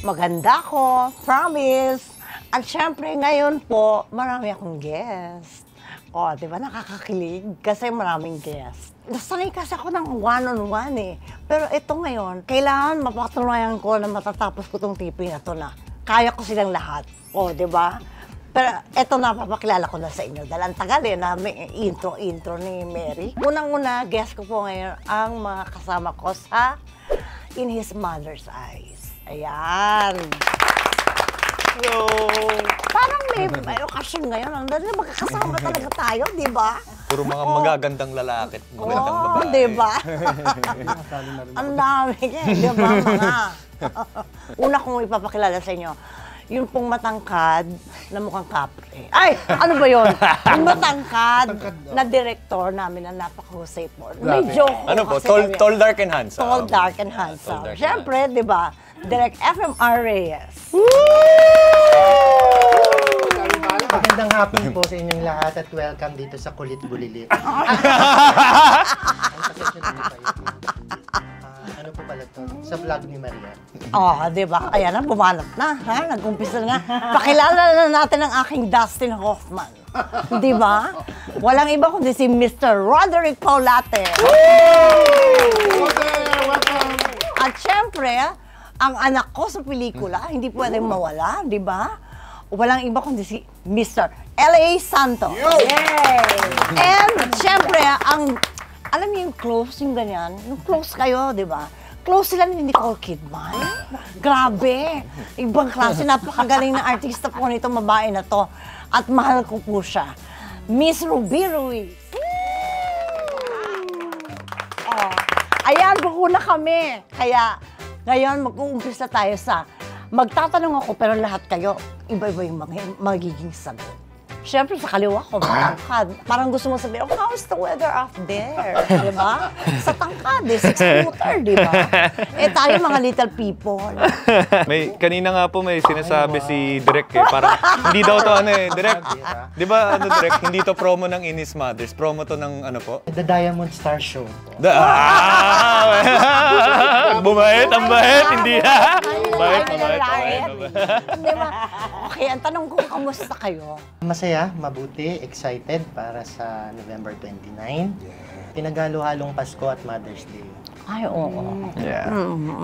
Maganda ko, promise. At syempre, ngayon po, marami akong guest. O, di ba, nakakakilig kasi maraming guest. Nasanay kasi ako ng one-on-one eh. Pero ito ngayon, kailangan mapatunayan ko na matatapos ko tong TV na to na kaya ko silang lahat. O, di ba? Pero ito na, papakilala ko na sa inyo. Dahil ang tagal eh, na may intro ni Mary. Unang-una, guest ko po ngayon ang mga kasama ko sa In His Mother's Eyes. Ayan. Hello! Parang may okasyon ngayon. Ang dali magkakasama talaga tayo, di ba? Puro mga magagandang lalaki at magagandang babae. di ba? Ang dami di ba, mga? Una kong ipapakilala sa inyo, yung pong matangkad na mukhang kapre. Ay! Ano ba yun? Yung matangkad na director namin na napakahusay po. May joke ko Ano po? kasi Tall, dark, and handsome. Tall, dark, and handsome. Dark and Siyempre, di ba? Direct FMR Reyes. Magandang hapon po sa inyong lahat at welcome dito sa Kulit Bulilit. Ano po pala to? Sa vlog ni Maria. Di ba? Kaya na, bumanat na. Ha? Nag-umpisa na. Pakilala na natin ang aking Dustin Hoffman. Di ba? Walang iba kundi si Mr. Roderick Paulate. At syempre, ang anak ko sa pelikula, hindi pwedeng mawala, di ba? Walang iba kundi si Mr. L.A. Santos. Yay! And syempre, alam niyo yung close, yung ganyan, yung close kayo, di ba? Close sila ni Nicole Kidman. Grabe! Ibang klase, napakagaling na artista po nitong babae na to. At mahal ko po siya. Miss Ruby Ruiz. Ayan, buko na kami. Kaya, ngayon, mag-uumpisa tayo sa magtatanong ako, pero lahat kayo, iba-iba yung magiging sagot. Siyempre, sa kaliwa ko, matangkad. Parang gusto mo sabihin, oh, how's the weather up there? Di ba? Sa tangkad, 6-footer, di ba? Tayo mga little people. Kanina nga po may sinasabi si Direk parang hindi daw to Direk. Di ba Direk, hindi to promo ng In His Mother's, promo to ng ano po? The Diamond Star Show. Bumait, ang bait, hindi ha? Bait. Di ba? Okay, ang tanong ko, kamusta kayo? Masaya, mabuti, excited para sa November 29. Pinagalo-halong Pasko at Mother's Day. Ay, oo. Yeah.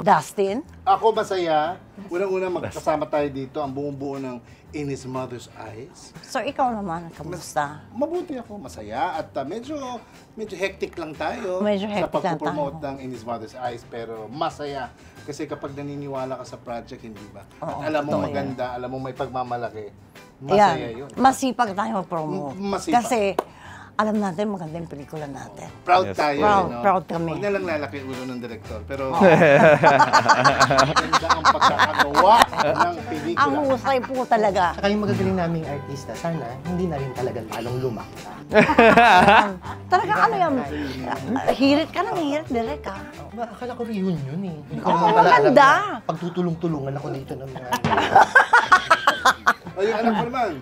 Dustin? Ako masaya. Unang-una magkasama tayo dito, ang buong buo ng In His Mother's Eyes. So, ikaw naman, kamusta? Mabuti ako, masaya. At medyo hectic lang tayo Medyo sa hectic lang pagpupromote tayo. ng In His Mother's Eyes. Pero masaya. Kasi kapag naniniwala ka sa project, hindi ba? Oo, At alam mo totoo maganda, alam mo may pagmamalaki. Masaya yun. Masipag tayo mag-promote. Masipag. Kasi, alam natin, maganda yung pelikula natin. Proud Yes, tayo. Proud kami. Huwag na lang lalaki ulo ng direktor. Pero maganda ang pagkakagawa ng pelikula. Ang husay po talaga. Saka yung magagaling naming artista, sana hindi na rin talaga lalong lumakta. Talaga ano yan? Hirit ka ng hirit, direct ha? Akala ko reunion eh. Hindi ko Oo, naman pala alam maganda. na pagtutulong-tulungan ako dito ng mga... Ay, yung anak ko naman.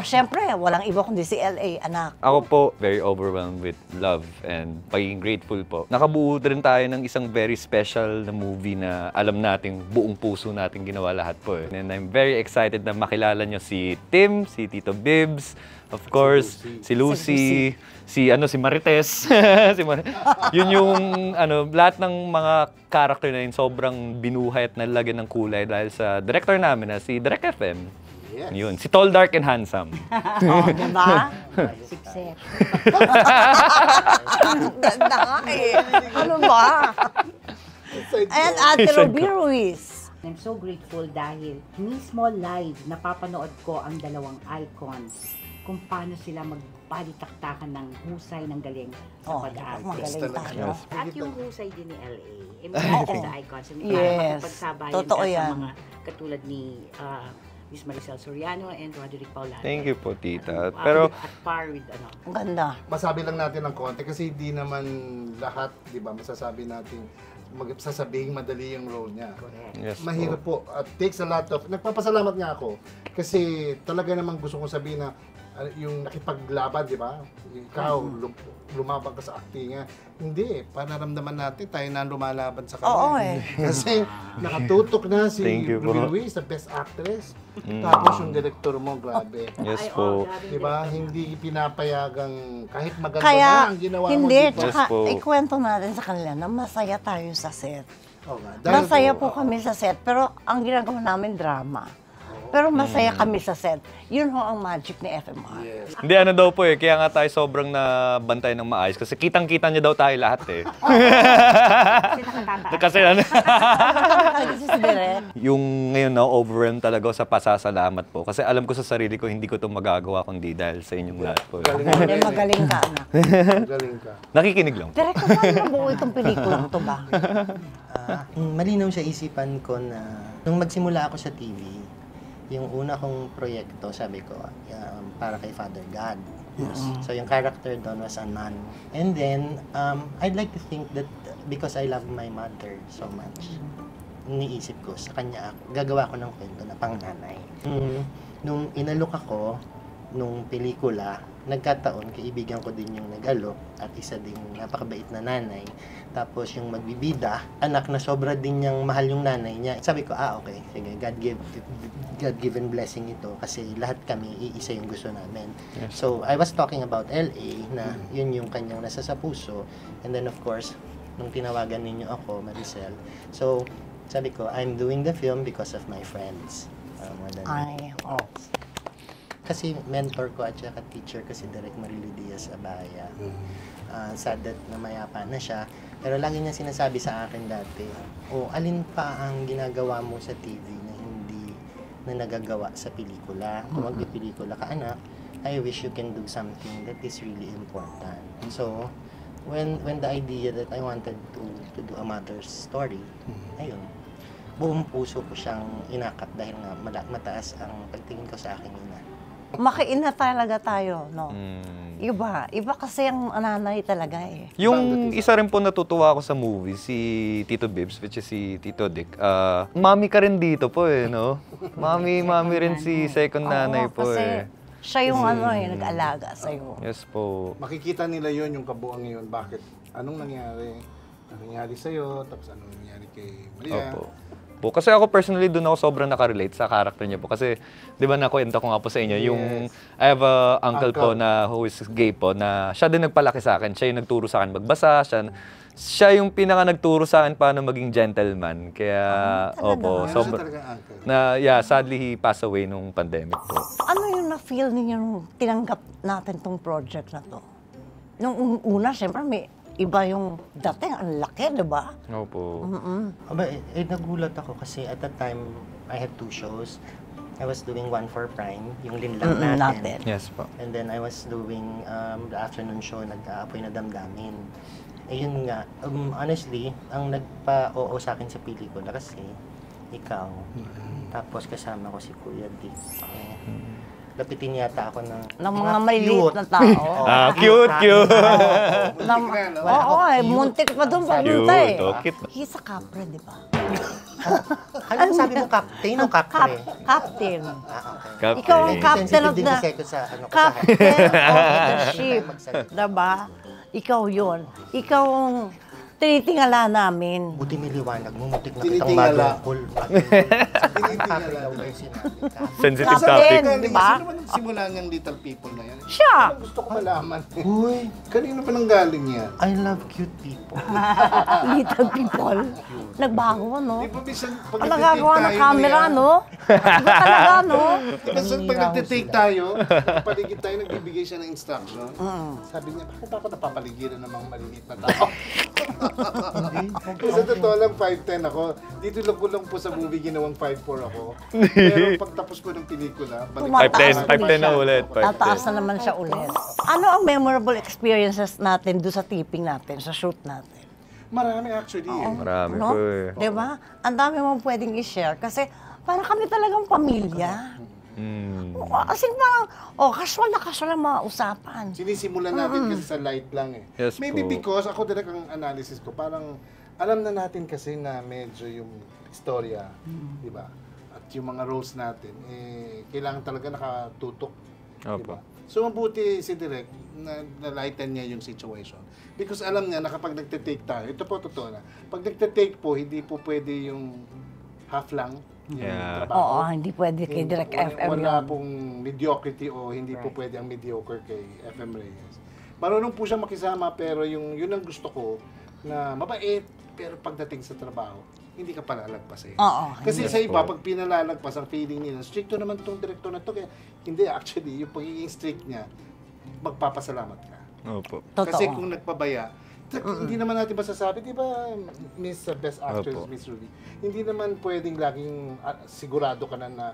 Siyempre, walang iba kundi si L.A., anak. Ako po, very overwhelmed with love and pagiging grateful po. Nakabuo rin tayo ng isang very special na movie na alam nating buong puso nating ginawa lahat po. And I'm very excited na makilala nyo si Tim, si Tito Bibs, of course, si Lucy, si Marites. Yun yung lahat ng mga character na yun sobrang binuhay at nalagyan ng kulay dahil sa director namin na si Direk FM. Yes. Yun, si Tall, Dark, and Handsome. Diba? Siksik. Ganda nga eh. Ano ba? And Ate Ruby Ruiz. I'm so grateful dahil mismo live napapanood ko ang dalawang icons kung paano sila magpalitaktakan ng husay ng galing sa pag-arte. Magaling tayo. At yung husay din ni LA. The icons. Yes. Pagsabayan Totoo ka sa yan. mga katulad ni Miss Maricel Soriano and Roderick Paulate. Thank you po, tita. Pero at par with Ang ganda. Masabi lang natin ng konti kasi hindi naman lahat, di ba, masasabi natin, sasabihin madali yung role niya. yes Mahirap po. Takes a lot of... Nagpapasalamat nga ako kasi talaga namang gusto kong sabihin na yung nakipaglaban, di ba? Ikaw, lumaban ka sa actingan. Hindi, panaramdaman natin tayo na lumalaban sa kanya. Oo eh. Kasi nakatutok na si Thank you po. Ruby Luis, the best actress. Tapos yung director mo, grabe. Yes Ay, po. grabe Di ba? Hindi pinapayagang kahit maganda Kaya, na ang ginawa hindi, mo dito. tsaka Yes po. ikwento natin sa kanila na masaya tayo sa set. Oo nga, dahil Masaya po kami sa set, pero ang ginagawa namin drama. Pero masaya kami sa set. Yun ho ang magic ni FMR. Yes. Hindi, ano daw po eh. Kaya nga tayo sobrang nabantay ng maayos. Kasi kitang-kita niya daw tayo lahat eh. Kasi nakatataas. Kasi ano. Kasi si Direk, Yung ngayon na overwhelmed talaga ako sa pasasalamat po. Kasi alam ko sa sarili ko, hindi ko ito magagawa kundi dahil sa inyong lahat po. hindi magaling ka na. Magaling ka. Nakikinig lang po. Direk, paano nabuo itong pelikulang to ba? Malinaw sa isipan ko na nung magsimula ako sa TV, yung una kong proyekto, sabi ko, para kay Father God. So yung character doon was a nun. And then, I'd like to think that because I love my mother so much, iniisip ko, sa kanya gagawa ko ng kwento na pang nanay. Nung inalok ako, nung pelikula, nagkataon, kaibigan ko din yung nag-alok at isa ding napakabait na nanay. Tapos yung magbibida, anak na sobra din niyang mahal yung nanay niya. Sabi ko, okay, sige, God-given blessing ito kasi lahat kami, iisa yung gusto namin. Yes. So, I was talking about LA na yun yung kanyang nasa sa puso. And then of course, nung tinawagan ninyo ako, Maricel, so sabi ko, I'm doing the film because of my friends. More than Ay, oh. kasi mentor ko at saka teacher ko si Direk Marilu Diaz Abaya. Sad that namayapa na siya. Pero lagi niya sinasabi sa akin dati, alin pa ang ginagawa mo sa TV na hindi na nagagawa sa pelikula? Kung magpipelikula ka, anak, I wish you can do something that is really important. So, when the idea that I wanted to do a mother's story, ayun, buong puso ko siyang inakap dahil nga mataas ang pagtingin ko sa aking ina. Makiina talaga tayo, no? Mm. Iba kasi ang nanay talaga eh. Yung isa rin po natutuwa ako sa movie, si Tito Bibbs, which is si Tito Dick. Mami ka rin dito po eh, no? Mami rin si second nanay Oo, po kasi eh. siya yung nag-alaga sa'yo. Yes po. Makikita nila yon yung kabuuan ngayon. Bakit? Anong nangyari? Anong nangyari sa'yo? Tapos anong nangyari kay Maria? Opo. Po. Kasi ako personally doon ako sobrang nakarelate sa character niya po. Kasi, di ba nakwento ko nga po sa inyo, yung I have a uncle po na who is gay po, na siya din nagpalaki sa akin. Siya yung nagturo sa akin magbasa. Siya yung pinaka nagturo sa akin paano maging gentleman. Kaya, opo, Meron siya sobrang, talagang uncle. sadly he passed away nung pandemic po. Ano yung na-feel ninyo nung tinanggap natin tong project na to? Nung una, siyempre may iba yung dating, ang laki, di ba? Opo. Nagulat ako kasi at that time, I had 2 shows. I was doing one for Prime, yung linlang natin. Yes po. And then I was doing the afternoon show, nag-aapoy na damdamin. Yun nga, honestly, ang nagpa-oo sa akin sa pelikula kasi, ikaw. Tapos kasama ko si Kuya Dick. Lapitin yata ako ng Ng mga maliliit na tao. Cute. Muntik pa doon papunta eh. Cute. He's a capre, di ba? Ano sabi mo, captain o capre? Captain. Captain. Ikaw ang captain of Sensitive din the... kasi ako sa Captain of the ship. Diba? Ikaw yun. Ikaw ang tinitingala namin. Buti niliwanag mo, mutik na kitang Tinitingala. madungkol. Sensitive Captain, topic. di ba? Sino ba nagsimula niyang Little People na yan? Siya! Gusto ko malaman. Uy, Kanino ba nang galing yan? I love cute people. Little people. Nagbago, no? Di ba bisan pag Ang nagagawa ng nagtitake camera, tayo, no? Iba talaga, no? Kasi pag nagtitake tayo, paligid tayo, nagbibigay siya ng instruction. Sabi niya, bakit ako napapaligiran ng mga maliliit na tao? Sa totoo lang, 5'10 ako. Dito lang ko lang po sa movie ginawang 5'4 ako. Pero pagtapos ko ng pelikula, Tumataas 5'10 na ulit. 5'10. Tataas na naman siya ulit. Ano ang memorable experiences natin doon sa taping natin, sa shoot natin? Marami actually. Marami No? po eh. Di ba? Ang dami mong pwedeng i-share kasi para kami talagang pamilya. Kasi parang, casual ang mga usapan. Sinisimulan natin kasi sa light lang eh. Yes Maybe po. because ako direct ang analysis ko, parang alam na natin kasi na medyo yung istorya, di ba? At yung mga roles natin, kailangan talaga nakatutok Opo. Diba? So mabuti si Direk na nalighten niya yung situation. Because alam niya na kapag nagte-take tayo, ito po totoo na, pag nagte-take po, hindi po pwede yung half lang yung Yeah. Oo, trabaho. hindi pwede kay Direk FM Wala yun. pong mediocrity o hindi po pwede ang mediocre kay FM Reyes. Marunong po siya makisama pero yun ang gusto ko na mabait pero pagdating sa trabaho, hindi ka palalagpasin. Oo, Kasi Yes sa iba, po. pag pinalalagpas ang feeling nila, stricto naman tong direktor na to. Kaya hindi, actually, yung pagiging strict niya, magpapasalamat ka. Opo. Totoo. Kasi kung nagpabaya, hindi naman natin masasabi, di ba, Miss Best Actress, Opo. Miss Ruby, hindi naman pwedeng laging sigurado ka na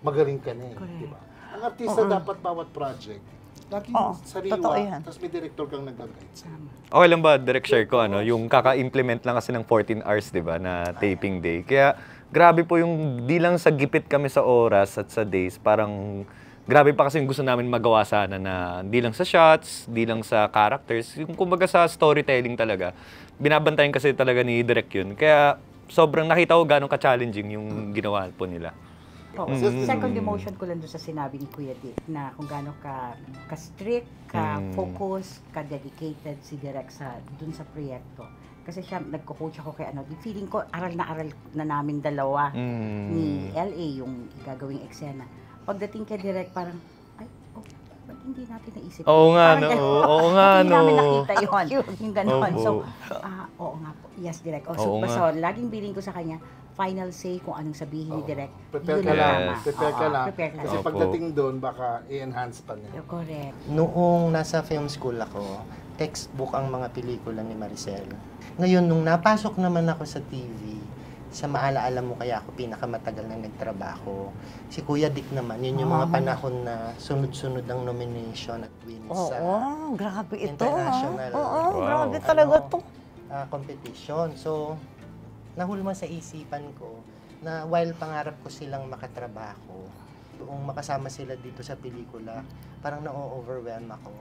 magaling ka na eh, di ba? Ang artista dapat bawat project, laging Oo, sariwa, totoo yan. tapos may director kang nag-guide sa Okay lang ba, direct share ko, yung kaka-implement lang kasi ng 14 hours, di ba, na taping day. Kaya, grabe po yung, di lang sa gipit kami sa oras at sa days, parang, grabe pa kasi yung gusto namin magawa sana na di lang sa shots, di lang sa characters, yung kumbaga sa storytelling talaga. Binabantayan kasi talaga ni Direk yun. Kaya, sobrang nakita ko gano'ng ka-challenging yung ginawa po nila. Oo. Second emotion ko lang doon sa sinabi ni Kuya Dick na kung gaano ka-strict, ka-focus, ka-dedicated si Direk dun sa proyekto. Kasi siya, nagko-coach ako kay feeling ko aral na namin dalawa ni LA yung gagawing eksena. Pagdating kay Direk parang, ay, ba't hindi natin naisip? Oo nga, Parang no? ganun. Oo nga, Hindi namin no? nakita yun. Yung gano'n. Opo. So, oo nga po. Yes, Direk. Oo So, nga. basta, laging billing ko sa kanya, final say kung anong sabihin ni Direk. Prepare Yun ka ang lang, tama. prepare ka Oo, lang. prepare lang. Kasi Opo. pagdating doon, baka i-enhance pa niya. Correct. Noong nasa film school ako, textbook ang mga pelikula ni Maricel. Ngayon, nung napasok naman ako sa TV, sa maalaala mo kaya ako pinakamatagal na nagtrabaho. Si Kuya Dick naman, yun yung mga panahon na sunod-sunod ang nomination at wins sa Oo, grabe ito. international Oo, Wow. grabe talaga Ano? to. Competition. So, nahulma sa isipan ko na while pangarap ko silang makatrabaho, kung makasama sila dito sa pelikula, parang na-overwhelm ako.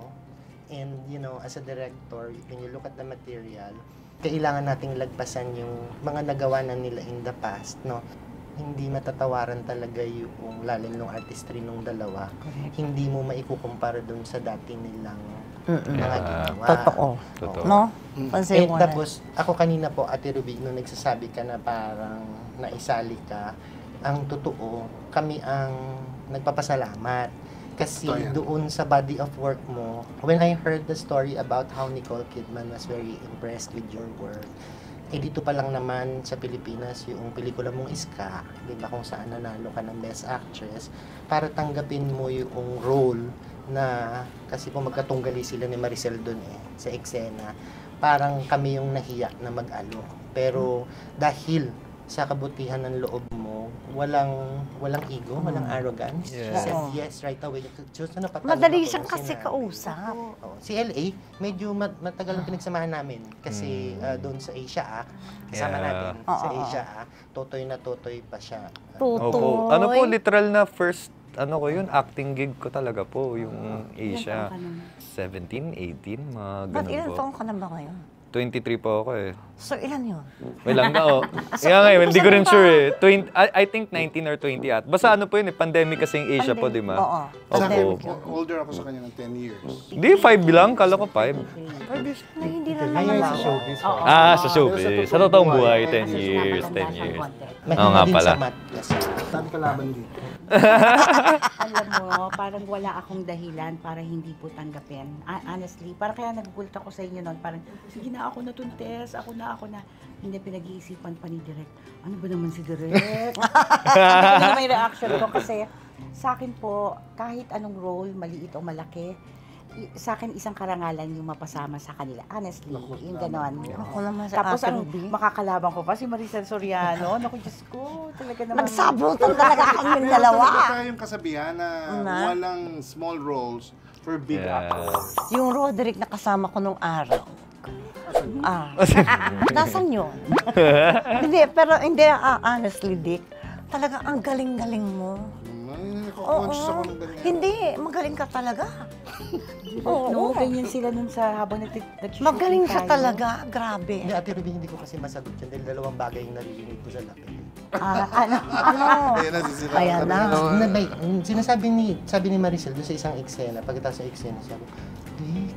And, as a director, when you look at the material, kailangan nating lagpasan yung mga nagawa na nila in the past, no? Hindi matatawaran talaga yung lalim ng artistry nung dalawa. Hindi mo maikukumpara dun sa dati nilang mga ginawa. Totoo. Totoo. No? Pansin mo na. Tapos, ako kanina po, Ate Ruby, nung nagsasabi ka na parang naisali ka, ang totoo, kami ang nagpapasalamat. Kasi Totoo yan. doon sa body of work mo, when I heard the story about how Nicole Kidman was very impressed with your work, dito pa lang naman sa Pilipinas, yung pelikula mong Iska, di ba, kung saan nanalo ka ng Best Actress, para tanggapin mo yung role na, kasi po magkatunggali sila ni Maricel doon sa eksena, parang kami yung nahiya na mag-alok. Pero dahil sa kabutihan ng loob mo, walang ego, walang arrogance. Yeah. She said Oo. yes right away. So, Madali siyang kasi kausap. Oh, si LA, medyo matagal ang pinagsamahan namin. Kasi doon sa Asia kasama Yeah. natin. Oo, Sa oo. Asia totoy na totoy pa siya. Tutoy. Opo. Ano po, literal na first, ko yun, acting gig ko talaga po, yung Asia. 17, 18, mga Ba't ganun ilan po. taong ka na ba ngayon? 23 po ako eh. So, ilan yun? May lang na, Kaya ngayon, hindi ko rin sure eh. I think 19 or 20 at. Basta ano po yun eh, pandemic kasi yung Asia po, di ba? Oo. Sa akin, Opo. older ako sa kanya ng 10 years. Hindi, 5 lang. Kala ko 5. Ay, hindi na naman Sa ako. showbiz. Sa showbiz. Sa totoong buhay, 10 years, 10 years. Mahina Oo nga din pala. sa math kasi. Dami kalaban dito. Alam mo, parang wala akong dahilan para hindi po tanggapin. Honestly, parang kaya nagugulat ako sa inyo noon. Parang, sige na ako na tuntes, ako na. Hindi pinag-iisipan pa ni Direk. Ano ba naman si Direk? Ano naman yung reaction ko kasi sa akin po, kahit anong role, maliit o malaki, sa akin isang karangalan yung mapasama sa kanila. Honestly, yung ganon. Ako naman sa Tapos Ate ang Ruby. makakalaban ko pa si Maricel Soriano. Naku, Diyos ko, talaga naman. Nagsabutan talaga kami Meron dalawa. talaga tayong kasabihan na Na? walang small roles for big Yeah. actors. Yung Roderick na kasama ko nung araw. Nasaan yun? Hindi, pero hindi, honestly, Dick, talaga ang galing-galing mo. Nako-conscious ako ng ganyan. Hindi, magaling ka talaga. Oo, No, ganyan sila nun sa habang nag-shooting magaling siya tayo. talaga, grabe. Hindi, Ate Ruby, hindi ko kasi masagot yan dahil dalawang bagay yung naririnig ko sa lapid. Ano? Ayan na, sisira Ayan ka na. Sabi ni Maricel doon sa isang eksena, pagkatapos sa eksena, sabi ko, Dick,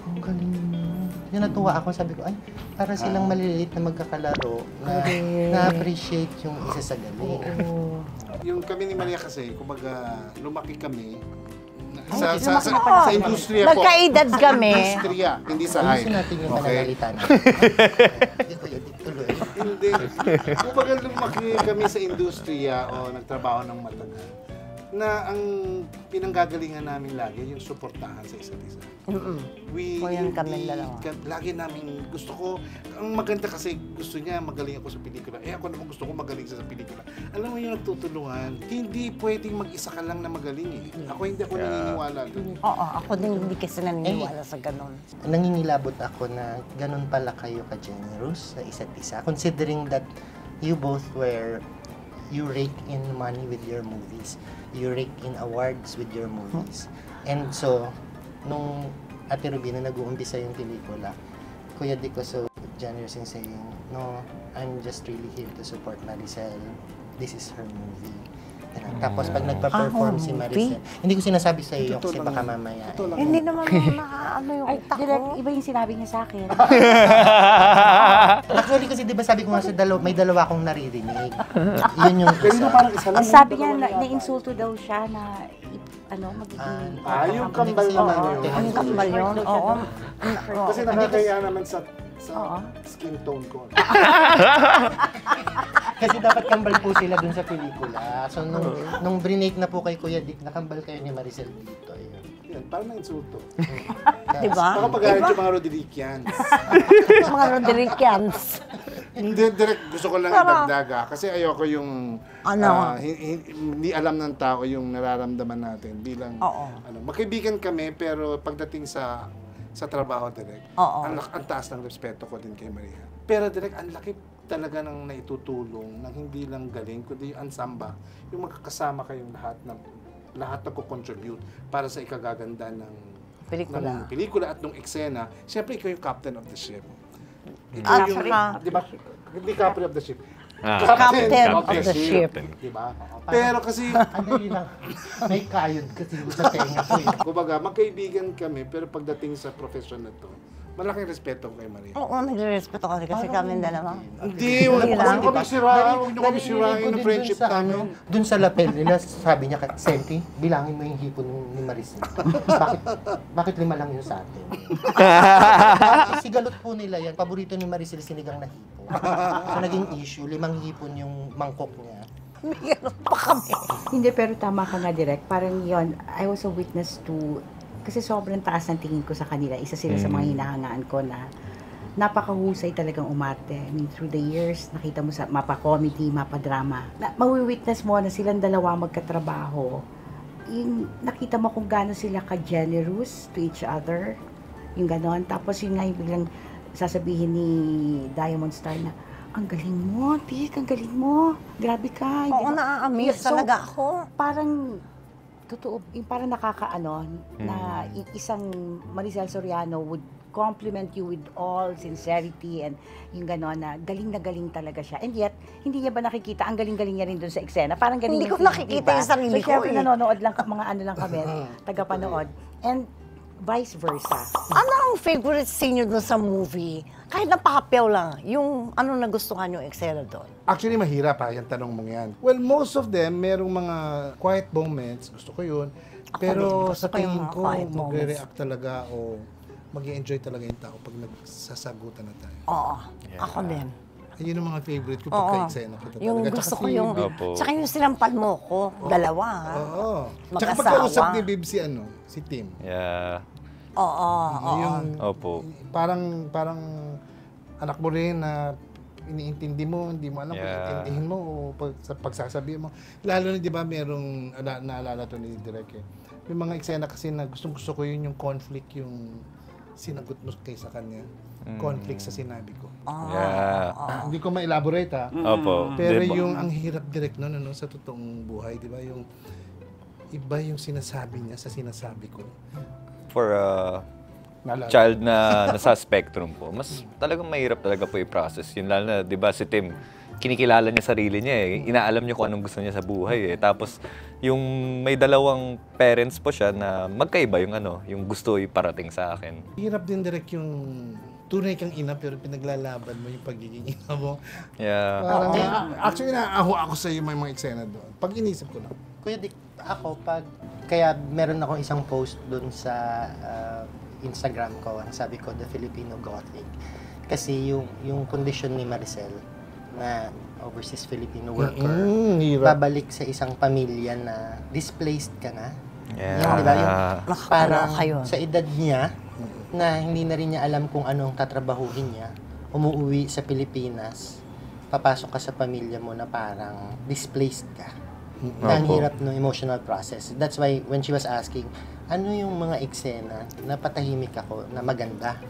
ang galing mo. Yung natuwa ako, sabi ko, ay, para silang maliliit na magkakalaro na na-appreciate yung isa sa galing. Yung kami ni Maria kasi, kumbaga, lumaki kami Lumaki sa industriya po. Magkaedad kami. Industriya, hindi sa Ayusin hype. natin yung Okay. pananalita natin. Hindi ko yan, tuloy. Hindi. Kumbaga lumaki kami sa industriya o nagtrabaho ng matagal na ang pinanggagalingan namin lagi yung suportahan sa isa't isa. We, O yan kami hindi- dalawa. lagi namin gusto ko, ang maganda kasi gusto niya magaling ako sa pelikula. Ako naman gusto ko magaling siya sa pelikula. Alam mo yung nagtutulungan, hindi pwedeng mag-isa ka lang na magaling eh. Hindi ako naniniwala doon. Oo, ako din hindi kasi naniniwala sa ganun. Nangingilabot ako na ganun pala kayo ka-generous sa isa't isa. Considering that you both you rake in money with your movies. You rake in awards with your movies. And so, nung Ate Rubina nag-uumpisa yung pelikula, Kuya Dick was so generous in saying, no, I'm just really here to support Maricel. This is her movie. Ganun. Tapos pag nagpa-perform si Maricel, hindi ko sinasabi sa iyo kasi baka mamaya. Hindi naman nakaano yung Ay, utak direct, ko. iba yung sinabi niya sa akin. Actually kasi 'di ba sabi ko nga sa may dalawa akong naririnig. Yun yung isa. Parang isa lang. Sabi niya, na-insulto daw siya na, magiging... Yung kambal naman yun. Ang kambal yun, oo. Kasi nakakaya naman sa Oo. skin tone ko. Kasi dapat kambal po sila dun sa pelikula. So nung brinake na po kay Kuya Dick, nakambal kayo ni Maricel dito. Ayun. Yan, parang na-insulto. Diba? Baka pag-aaral yung mga Rodericians. Mga Rodericians. Hindi, direct gusto ko lang idagdag kasi ayoko yung Ano? hindi alam ng tao yung nararamdaman natin bilang magkaibigan kami pero pagdating sa trabaho direct, ang taas ng respeto ko din kay Maria. Pero direct, ang laki talaga ng naitutulong ng hindi lang galing kundi yung ansamba, yung magkakasama kayong lahat nagko-contribute para sa ikagaganda ng pelikula at ng eksena. Siyempre, ikaw yung captain of the ship. Ikaw yung, di ba? Hindi captain of the ship. Captain of the ship. Di ba? Pero kasi, Andali lang. May kayod kasi sa tenga ko. kumbaga, magkaibigan kami, pero pagdating sa profession na to, malaking respeto ko kay Maria. Oo, nagre-respeto kasi kami dalawa. Hindi, huwag niyo kami sirain. Huwag niyo kami sirain ng friendship namin. Dun sa lapel nila, sabi niya, Senti, bilangin mo yung hipon ni Maricel. Bakit 5 lang yun sa atin? Sigalot po nila yan. Paborito ni Maricel sinigang na hipon. So naging issue, 5 hipon yung mangkok niya. Pa kami. Hindi, pero tama ka nga, direct. Parang yon, I was a witness to, kasi sobrang taas ng tingin ko sa kanila. Isa sila sa mga hinahangaan ko na napakahusay talagang umarte. I mean, through the years, nakita mo sa mapa-comedy, mapa-drama. Mawi-witness mo na silang dalawa magkatrabaho. Yung nakita mo kung gaano sila ka-generous to each other. Yung ganon. Tapos yun nga yung biglang sasabihin ni Diamond Star na, ang galing mo, Dick, ang galing mo. Grabe ka. Oo, na-amaze So, talaga ako. Parang totoo, yung parang nakakaano na isang Maricel Soriano would compliment you with all sincerity and yung gano'n na galing talaga siya. And yet, hindi niya ba nakikita, ang galing-galing niya rin doon sa eksena. Parang galing Hindi yung ko feeling, nakikita diba? yung sarili so, ko syempre, eh. nanonood lang, mga ano lang kami, tagapanood. And vice versa. Ano ang favorite scene nyo doon sa movie? Kahit napakapew lang, yung ano nagustuhan yung eksena doon. Actually, mahirap yung tanong mong yan. Well, most of them, merong mga quiet moments. Gusto ko yun. Pero din, gusto sa ko yung tingin mga ko, quiet moments. magre-react talaga o mag-enjoy talaga yung tao pag nagsasagutan na tayo. Oo, ako din. Ayun ang mga favorite ko Oo. pagka-eksena kita Yung talaga. gusto Tsaka ko yung, Opo. tsaka yung sinampal mo ko, dalawa. Oo. Tsaka Mag-asawa. pagkausap ni Bib si Tim. Yeah. Oo, Yung Opo. parang anak mo rin na iniintindi mo, hindi mo alam kung Yeah. iintindihin mo o pagsasabihin mo. Lalo na, di ba, merong, naalala to ni Direk eh. May mga eksena kasi na gustong-gusto ko yun yung conflict, yung sinagot mo kay sa kanya. Conflict sa sinabi ko. Yeah. Hindi ko ma-elaborate ha. Opo. Pero Diba? yung ang hirap direct nun, ano, sa totoong buhay, di ba, yung iba yung sinasabi niya sa sinasabi ko. For a Naalala. child na nasa spectrum po, mas talagang mahirap talaga po i-process. Yun lalo na, di ba, si Tim, kinikilala niya sarili niya eh. Inaalam niya kung anong gusto niya sa buhay eh. Tapos yung may dalawang parents po siya na magkaiba yung yung gusto iparating sa akin. Hirap din direct yung tunay kang ina pero pinaglalaban mo yung pagiging ina mo. Yeah. Parang, actually, naaho ako sa iyo may mga eksena doon. Pag inisip ko lang. Kuya Dick, ako kaya meron akong isang post dun sa Instagram ko, ang sabi ko, The Filipino Gothic. Kasi yung condition ni Maricel na overseas Filipino worker, Hirap. babalik sa isang pamilya na displaced ka na. Yeah. Yung, di ba, yung parang Nakakaloka yun. sa edad niya, na hindi na rin niya alam kung anong tatrabahuhin niya, umuwi sa Pilipinas, papasok ka sa pamilya mo na parang displaced ka. Na ang Opo. hirap no emotional process. That's why when she was asking, ano yung mga eksena na patahimik ako na maganda?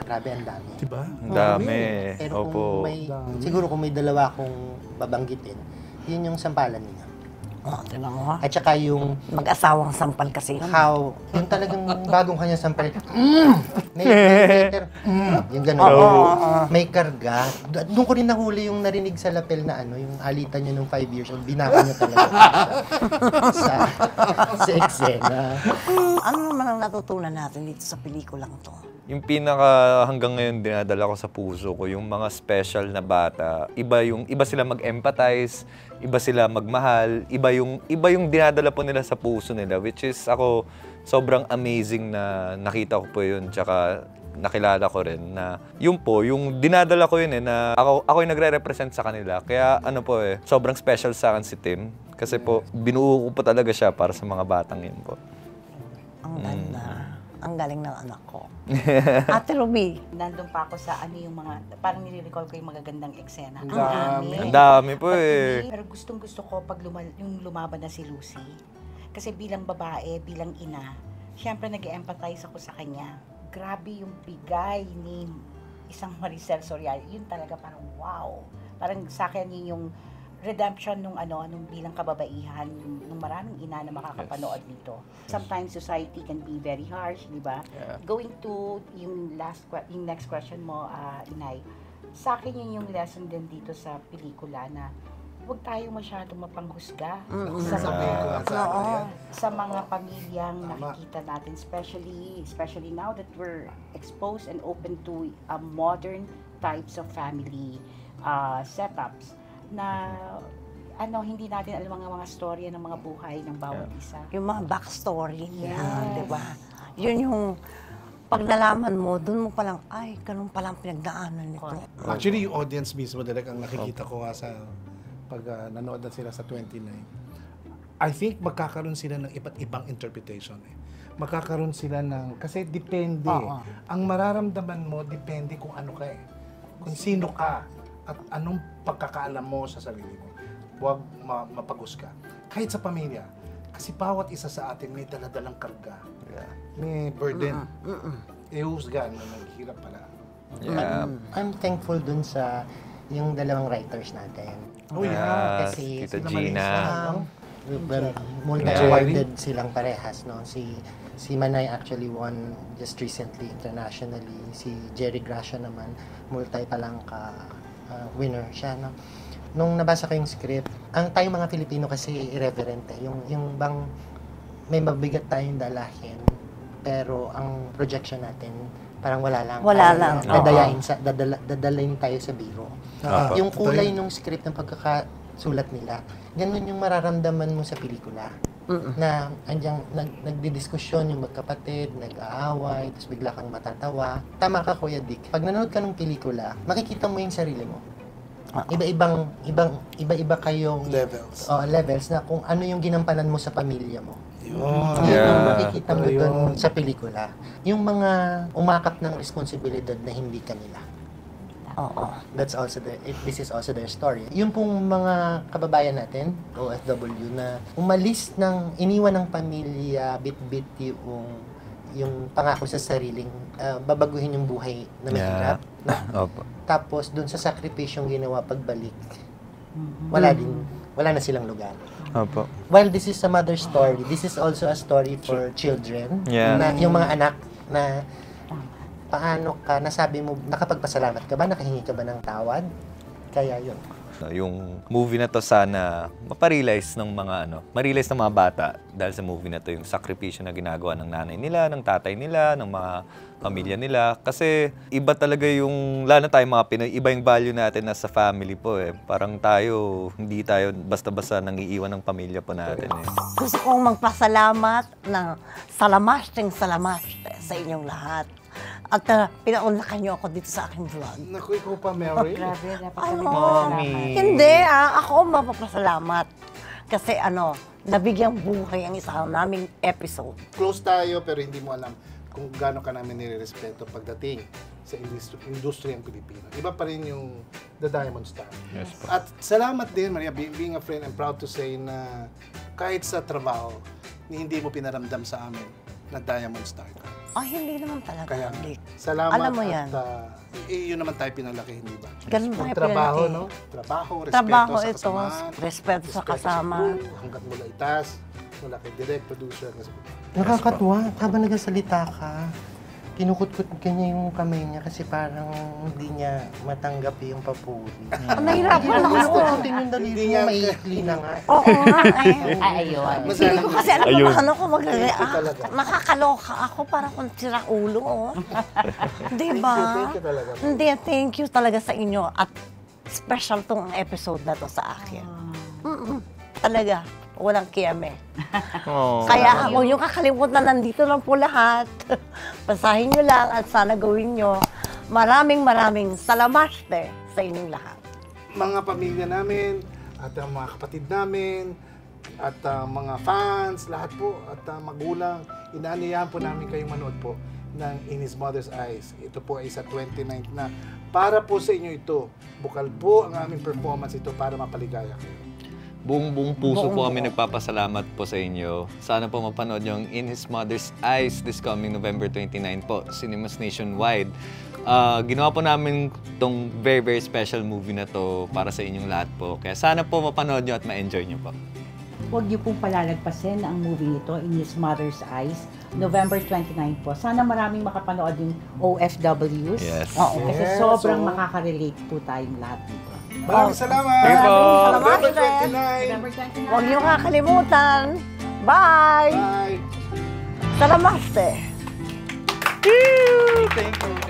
Grabe, ang dami. Diba? Ang dami. Pero Opo. kung may, siguro kung may dalawa akong babanggitin, yun yung sampalan niya. Oh, tingnan mo ha. At saka yung Mag-asawang sampal kasi yun. how, yung talagang bagong kanya sampal, may letter, yung gano'n. May karga. Doon ko rin nahuli yung narinig sa lapel na yung alitan niya nung 5 years old, binaka niya talaga sa eksena. Ano naman ang natutunan natin dito sa pelikulang to? Yung pinaka hanggang ngayon dinadala ko sa puso ko, yung mga special na bata, iba sila mag-empathize, iba sila magmahal, iba yung dinadala po nila sa puso nila, which is ako sobrang amazing na nakita ko po yun, tsaka nakilala ko rin na yun po, yung dinadala ko yun na ako yung nagre-represent sa kanila. Kaya sobrang special sa akin si Tim. Kasi po, binuo ko po talaga siya para sa mga batang yun po. Ang ganda. Ang galing ng anak ko. Ate Ruby, Nandun pa ako sa yung mga, parang nire-recall ko yung magagandang eksena. Ang dami. dami. Ang dami po eh. Pero gustong-gusto ko pag yung lumaban na si Lucy. Kasi bilang babae, bilang ina, syempre nag-empathize ako sa kanya. Grabe yung bigay ni isang Maricel Soriano. Yun talaga parang wow. Parang sa akin yun yung redemption nung bilang kababaihan ng maraming ina na makakapanood nito. Sometimes society can be very harsh, di ba? Yeah. Going to yung next question mo, Inay. Sa akin yun yung lesson din dito sa pelikula na huwag tayo masyadong mapanghusga sa mga pamilyang nakikita natin, especially now that we're exposed and open to modern types of family setups na hindi natin alam mga storya ng mga buhay ng bawat isa. yung mga backstory niya, di ba? Yun yung pag nalaman mo, dun mo palang, ay, ganun palang pinagdaanan nito. Actually, yung audience mismo direct ang nakikita ko nga sa pag nanood na sila sa 29. I think magkakaroon sila ng iba't ibang interpretation. Magkakaroon sila ng, kasi depende. Oo. Ang mararamdaman mo, depende kung ano ka Kung sino ka at anong pagkakaalam mo sa sarili mo. Huwag mapaghusga. Kahit sa pamilya. Kasi bawat isa sa atin may daladalang karga. May burden. Husga na naghihirap pala. Yeah. I'm thankful dun sa yung dalawang writers natin. Oh yeah. Kasi Tita sila Gina. well, multi-awarded silang parehas, no? Si Manay actually won just recently internationally. Si Jerry Gracia naman, multi palang winner siya, no? Nung nabasa ko yung script, ang tayong mga Filipino kasi irreverent yung bang may mabigat tayong dalahin, pero ang projection natin parang wala lang. Wala lang. Dadalayin tayo sa biro. Yung kulay ng script ng pagkakasulat nila, ganun yung mararamdaman mo sa pelikula. Na andyang nagdidiskusyon yung magkapatid, nag-aaway, tapos bigla kang matatawa. Tama ka, Kuya Dick. Pag nanonood ka ng pelikula, makikita mo yung sarili mo. Iba-iba kayong levels na kung ano yung ginampanan mo sa pamilya mo. Yun yung makikita mo dun sa pelikula. Yung mga umakap ng responsibilidad na hindi kanila. This is also their story. Yung pong mga kababayan natin, OFW, na iniwan ng pamilya, bit-bit yung pangako sa sariling, babaguhin yung buhay na mahirap. Tapos, dun sa sakripisyong ginawa pagbalik, wala na silang lugar. While this is a mother's story, this is also a story for children. Na yung mga anak na paano ka, nasabi mo, nakapagpasalamat ka ba, nakahingi ka ba ng tawad? Kaya yun. Yung movie na to sana maparealize ng ma-realize ng mga bata dahil sa movie na to yung sakripisyo na ginagawa ng nanay nila, ng tatay nila, ng mga pamilya nila. Kasi iba talaga yung, lalo na tayo mga Pinoy, iba yung value natin na sa family po eh. Parang tayo, hindi tayo basta-basta nangiiwan ng pamilya po natin eh. Gusto kong magpasalamat ng salamaste sa inyong lahat. At pinaunlakan niyo ako dito sa aking vlog. Naku, ikaw pa, Mary. Grabe, napakami Ano? salamat. Hindi, ako mapapasalamat. Kasi nabigyang buhay ang isang naming episode. Close tayo pero hindi mo alam kung gaano ka namin nirerespeto pagdating sa industriyang Pilipino. Iba pa rin yung The Diamond Star. Yes po. At salamat din, Maria, being a friend, I'm proud to say na kahit sa trabaho, hindi mo pinaramdam sa amin na Diamond Star ka. Hindi naman talaga, Kaya Dick. salamat Alam mo yan. at yun naman tayo pinalaki, hindi ba? Ganun Kung tayo trabaho, pinalaki. no? Trabaho, respeto Trabaho sa ito, kasamahan, respeto sa kasama. crew, hanggat mula itas, mula kay direct producer. Nakakatuwa. Habang nagsasalita ka, kinukutkot niya yung kamay niya kasi parang hindi niya matanggap yung papuri. Nahirapan ako. Kukutin yung daliri niya, maikli na nga. Oo nga eh. Ay, ayun. Hindi ko kasi alam kung Ayun. paano ko mag-react. talaga. Nakakaloka ako para kung sira ulo. Oh. Di ba? Thank you talaga. Hindi, thank you talaga sa inyo. At special tong episode na to sa akin. Talaga, walang kiyame. Kaya huwag niyo kakalimutan, nandito lang po lahat. Basahin niyo lang at sana gawin niyo. Maraming salamaste sa inyong lahat. Mga pamilya namin, at ang mga kapatid namin, at mga fans, lahat po, at magulang, inaaniyahan po namin kayong manood po ng In His Mother's Eyes. Ito po ay sa 29th na. Para po sa inyo ito, bukal po ang aming performance ito para mapaligaya kayo. Buong puso po kami nagpapasalamat po sa inyo. Sana po mapanood nyo ang In His Mother's Eyes this coming November 29 po, Cinemas Nationwide. Ginawa po namin tong very special movie na to para sa inyong lahat po. Kaya sana po mapanood nyo at ma-enjoy nyo po. Huwag niyo pong palalagpasin ang movie nito, In His Mother's Eyes, November 29 po. Sana maraming makapanood yung OFWs. Yes. Oo. Kasi Yes, sobrang oo. makaka-relate po tayong lahat dito. Maraming salamat! Thank you po. November Salamat, 29! November 29. Huwag niyo kakalimutan. Bye! Bye! Salamaste! Thank you.